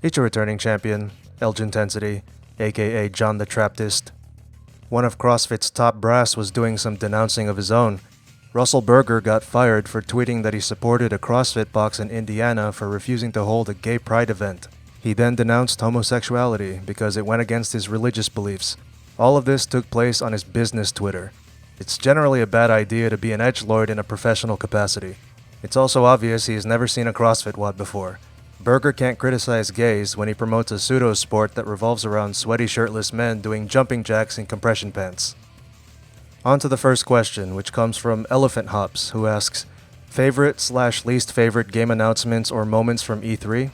It's your returning champion, Elgintensity, aka John the Traptist. One of CrossFit's top brass was doing some denouncing of his own. Russell Berger got fired for tweeting that he supported a CrossFit box in Indiana for refusing to hold a gay pride event. He then denounced homosexuality because it went against his religious beliefs. All of this took place on his business Twitter. It's generally a bad idea to be an edgelord in a professional capacity. It's also obvious he has never seen a CrossFit WOD before. Berger can't criticize gays when he promotes a pseudo-sport that revolves around sweaty shirtless men doing jumping jacks in compression pants. On to the first question, which comes from Elephant Hops, who asks, favorite/least favorite game announcements or moments from E3?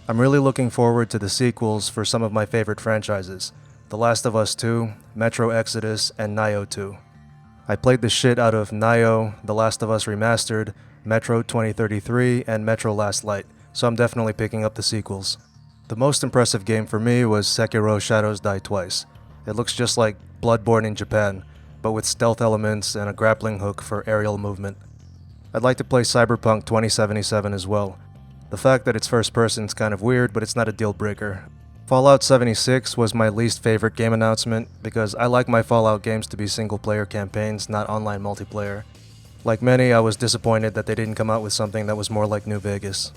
I'm really looking forward to the sequels for some of my favorite franchises, The Last of Us 2, Metro Exodus, and Nioh 2. I played the shit out of Nioh, The Last of Us Remastered, Metro 2033, and Metro Last Light, so I'm definitely picking up the sequels. The most impressive game for me was Sekiro Shadows Die Twice. It looks just like Bloodborne in Japan, but with stealth elements and a grappling hook for aerial movement. I'd like to play Cyberpunk 2077 as well. The fact that it's first person is kind of weird, but it's not a deal breaker. Fallout 76 was my least favorite game announcement because I like my Fallout games to be single player campaigns, not online multiplayer. Like many, I was disappointed that they didn't come out with something that was more like New Vegas.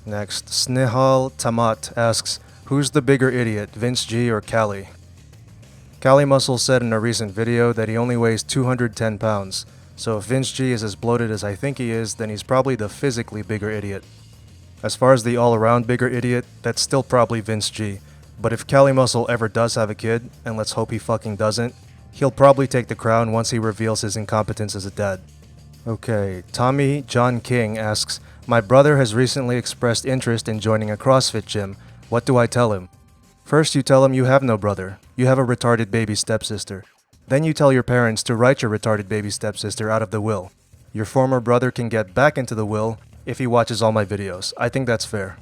Next, Snehal Tamat asks, who's the bigger idiot, Vince G or Cali? Cali Muscle said in a recent video that he only weighs 210 pounds, so if Vince G is as bloated as I think he is, then he's probably the physically bigger idiot. As far as the all-around bigger idiot, that's still probably Vince G, but if Cali Muscle ever does have a kid, and let's hope he fucking doesn't, he'll probably take the crown once he reveals his incompetence as a dad. Okay, Tommy John King asks, my brother has recently expressed interest in joining a CrossFit gym. What do I tell him? First you tell him you have no brother. You have a retarded baby stepsister. Then you tell your parents to write your retarded baby stepsister out of the will. Your former brother can get back into the will if he watches all my videos. I think that's fair.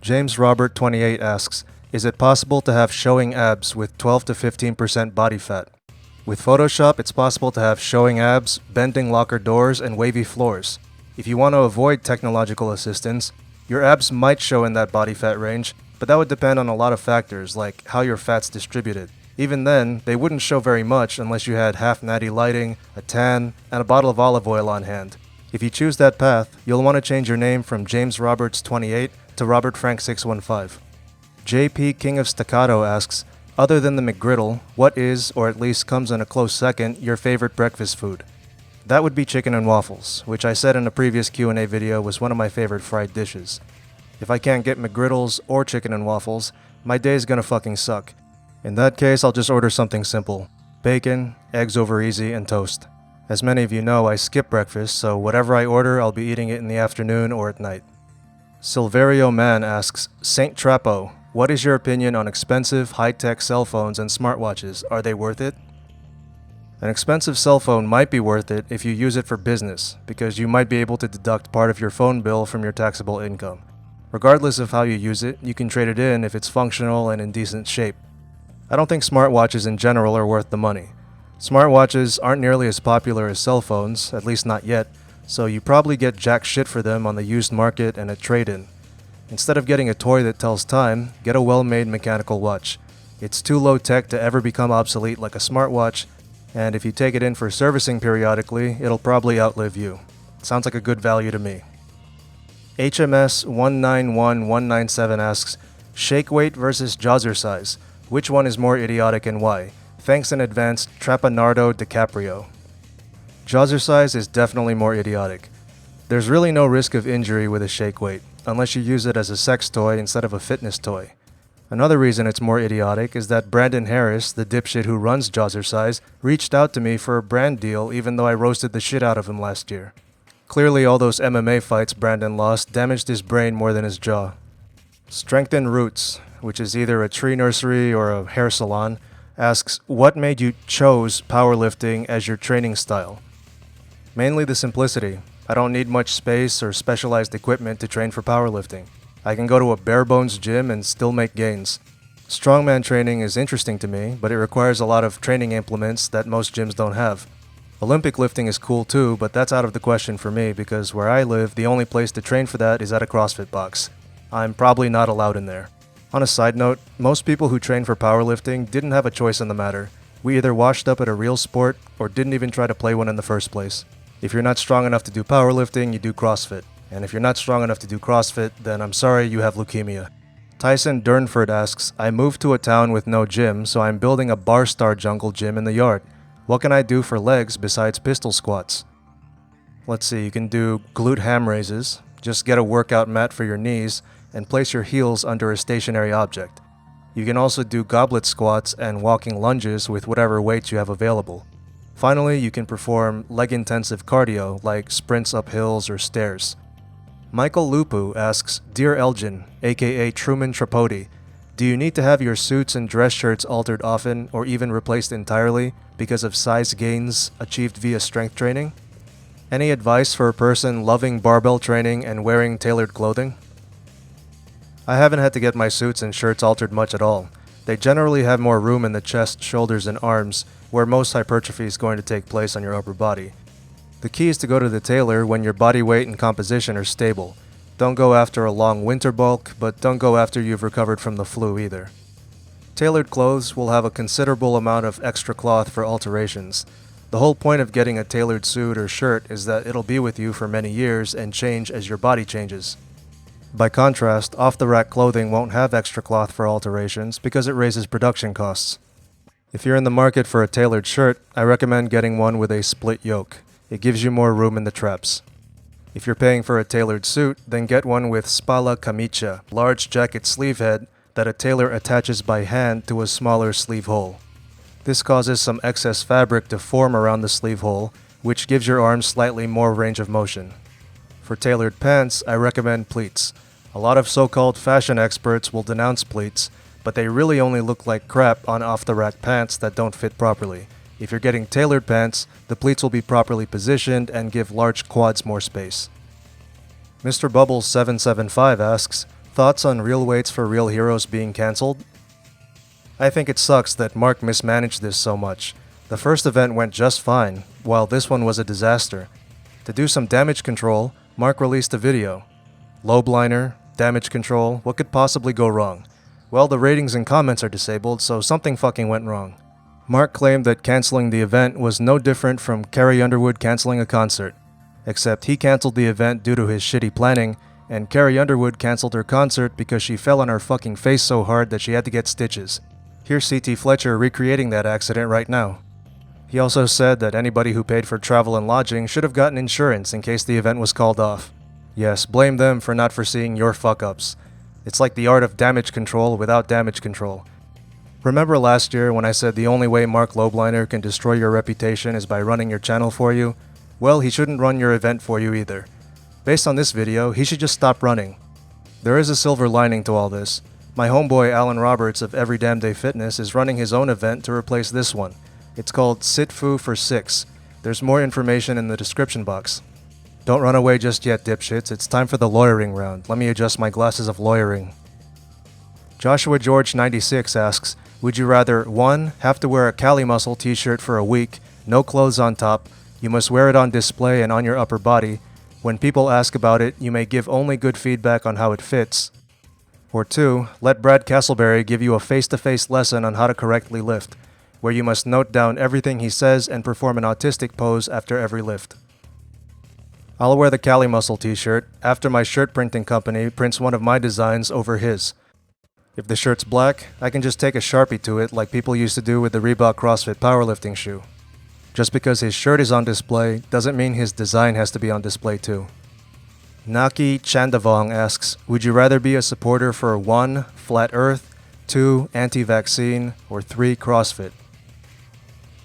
James Robert 28 asks, is it possible to have showing abs with 12 to 15% body fat? With Photoshop, it's possible to have showing abs, bending locker doors, and wavy floors. If you want to avoid technological assistance, your abs might show in that body fat range, but that would depend on a lot of factors like how your fat's distributed. Even then, they wouldn't show very much unless you had half natty lighting, a tan, and a bottle of olive oil on hand. If you choose that path, you'll want to change your name from James Roberts 28 to Robert Frank 615. JP King of Staccato asks, other than the McGriddle, what is, or at least comes in a close second, your favorite breakfast food? That would be chicken and waffles, which I said in a previous Q&A video was one of my favorite fried dishes. If I can't get McGriddles or chicken and waffles, my day's gonna fucking suck. In that case, I'll just order something simple. Bacon, eggs over easy, and toast. As many of you know, I skip breakfast, so whatever I order, I'll be eating it in the afternoon or at night. Silverio Man asks, Saint Trapo, what is your opinion on expensive, high-tech cell phones and smartwatches? Are they worth it? An expensive cell phone might be worth it if you use it for business, because you might be able to deduct part of your phone bill from your taxable income. Regardless of how you use it, you can trade it in if it's functional and in decent shape. I don't think smartwatches in general are worth the money. Smartwatches aren't nearly as popular as cell phones, at least not yet, so you probably get jack shit for them on the used market and at trade-in. Instead of getting a toy that tells time, get a well-made mechanical watch. It's too low-tech to ever become obsolete like a smartwatch, and if you take it in for servicing periodically, it'll probably outlive you. Sounds like a good value to me. HMS 191197 asks, shake weight versus Jawzrsize. Which one is more idiotic and why? Thanks in advance, Trapanardo DiCaprio. Jawzrsize is definitely more idiotic. There's really no risk of injury with a shake weight, unless you use it as a sex toy instead of a fitness toy. Another reason it's more idiotic is that Brandon Harris, the dipshit who runs Jawzrsize, reached out to me for a brand deal even though I roasted the shit out of him last year. Clearly all those MMA fights Brandon lost damaged his brain more than his jaw. Strengthen Roots, which is either a tree nursery or a hair salon, asks, what made you chose powerlifting as your training style? Mainly the simplicity. I don't need much space or specialized equipment to train for powerlifting. I can go to a bare-bones gym and still make gains. Strongman training is interesting to me, but it requires a lot of training implements that most gyms don't have. Olympic lifting is cool too, but that's out of the question for me because where I live, the only place to train for that is at a CrossFit box. I'm probably not allowed in there. On a side note, most people who train for powerlifting didn't have a choice in the matter. We either washed up at a real sport or didn't even try to play one in the first place. If you're not strong enough to do powerlifting, you do CrossFit. And if you're not strong enough to do CrossFit, then I'm sorry, you have leukemia. Tyson Durnford asks, I moved to a town with no gym, so I'm building a bar star jungle gym in the yard. What can I do for legs besides pistol squats? Let's see, you can do glute ham raises. Just get a workout mat for your knees and place your heels under a stationary object. You can also do goblet squats and walking lunges with whatever weights you have available. Finally, you can perform leg-intensive cardio like sprints up hills or stairs. Michael Lupu asks, Dear Elgin, aka Truman Tripodi, do you need to have your suits and dress shirts altered often or even replaced entirely because of size gains achieved via strength training? Any advice for a person loving barbell training and wearing tailored clothing? I haven't had to get my suits and shirts altered much at all. They generally have more room in the chest, shoulders, and arms, where most hypertrophy is going to take place on your upper body. The key is to go to the tailor when your body weight and composition are stable. Don't go after a long winter bulk, but don't go after you've recovered from the flu either. Tailored clothes will have a considerable amount of extra cloth for alterations. The whole point of getting a tailored suit or shirt is that it'll be with you for many years and change as your body changes. By contrast, off-the-rack clothing won't have extra cloth for alterations because it raises production costs. If you're in the market for a tailored shirt, I recommend getting one with a split yoke. It gives you more room in the traps. If you're paying for a tailored suit, then get one with spalla camicia, large jacket sleeve head that a tailor attaches by hand to a smaller sleeve hole. This causes some excess fabric to form around the sleeve hole, which gives your arms slightly more range of motion. For tailored pants, I recommend pleats. A lot of so-called fashion experts will denounce pleats, but they really only look like crap on off-the-rack pants that don't fit properly. If you're getting tailored pants, the pleats will be properly positioned and give large quads more space. Mr. Bubbles775 asks, thoughts on real weights for real heroes being cancelled? I think it sucks that Mark mismanaged this so much. The first event went just fine, while this one was a disaster. To do some damage control, Mark released a video. Lobliner, damage control, what could possibly go wrong? Well, the ratings and comments are disabled, so something fucking went wrong. Mark claimed that canceling the event was no different from Carrie Underwood canceling a concert, except he canceled the event due to his shitty planning, and Carrie Underwood canceled her concert because she fell on her fucking face so hard that she had to get stitches. Here's C.T. Fletcher recreating that accident right now. He also said that anybody who paid for travel and lodging should have gotten insurance in case the event was called off. Yes, blame them for not foreseeing your fuck-ups. It's like the art of damage control without damage control. Remember last year when I said the only way Mark Lobliner can destroy your reputation is by running your channel for you? Well, he shouldn't run your event for you either. Based on this video, he should just stop running. There is a silver lining to all this. My homeboy Alan Roberts of Every Damn Day Fitness is running his own event to replace this one. It's called SITFU for 6. There's more information in the description box. Don't run away just yet, dipshits. It's time for the lawyering round. Let me adjust my glasses of lawyering. Joshua George 96 asks, would you rather 1. Have to wear a Cali Muscle t-shirt for a week, no clothes on top, you must wear it on display and on your upper body. When people ask about it, you may give only good feedback on how it fits. Or 2. Let Brad Castleberry give you a face-to-face lesson on how to correctly lift, where you must note down everything he says and perform an autistic pose after every lift. I'll wear the Cali Muscle t-shirt after my shirt printing company prints one of my designs over his. If the shirt's black, I can just take a Sharpie to it like people used to do with the Reebok CrossFit powerlifting shoe. Just because his shirt is on display doesn't mean his design has to be on display too. Naki Chandavong asks, would you rather be a supporter for 1. Flat Earth, 2. Anti-vaccine, or 3. CrossFit?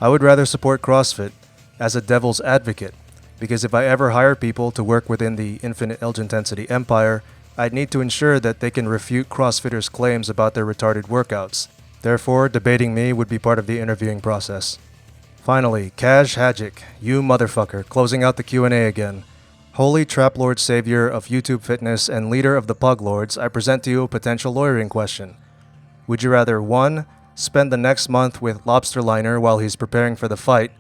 I would rather support CrossFit as a devil's advocate, because if I ever hire people to work within the Infinite Elgintensity empire, I'd need to ensure that they can refute CrossFitters' claims about their retarded workouts. Therefore, debating me would be part of the interviewing process. Finally, Kaj Hajic, you motherfucker, closing out the Q&A again. Holy Trap Lord Savior of YouTube Fitness and leader of the Pug Lords, I present to you a potential lawyering question. Would you rather 1. Spend the next month with Lobliner while he's preparing for the fight?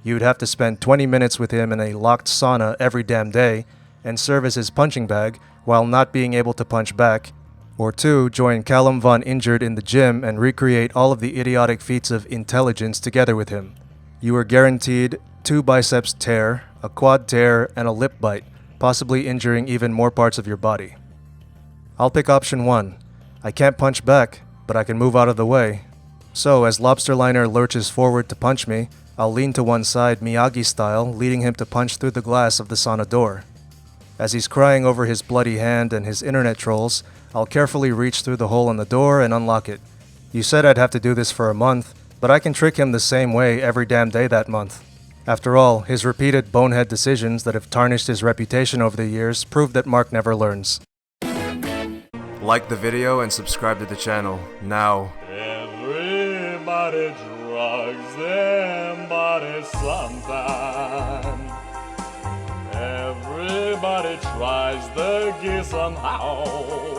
You'd have to spend 20 minutes with him in a locked sauna every damn day, and serve as his punching bag while not being able to punch back, Or 2. Join Callum Von Injured in the gym and recreate all of the idiotic feats of intelligence together with him. You are guaranteed 2 biceps tear, a quad tear, and a lip bite, possibly injuring even more parts of your body. I'll pick option 1. I can't punch back, but I can move out of the way. So, as Lobliner lurches forward to punch me, I'll lean to one side Miyagi style, leading him to punch through the glass of the sauna door. As he's crying over his bloody hand and his internet trolls, I'll carefully reach through the hole in the door and unlock it. You said I'd have to do this for a month, but I can trick him the same way every damn day that month. After all, his repeated bonehead decisions that have tarnished his reputation over the years prove that Mark never learns. Like the video and subscribe to the channel, now. Everybody drugs them body sometime. Everybody tries the gear somehow.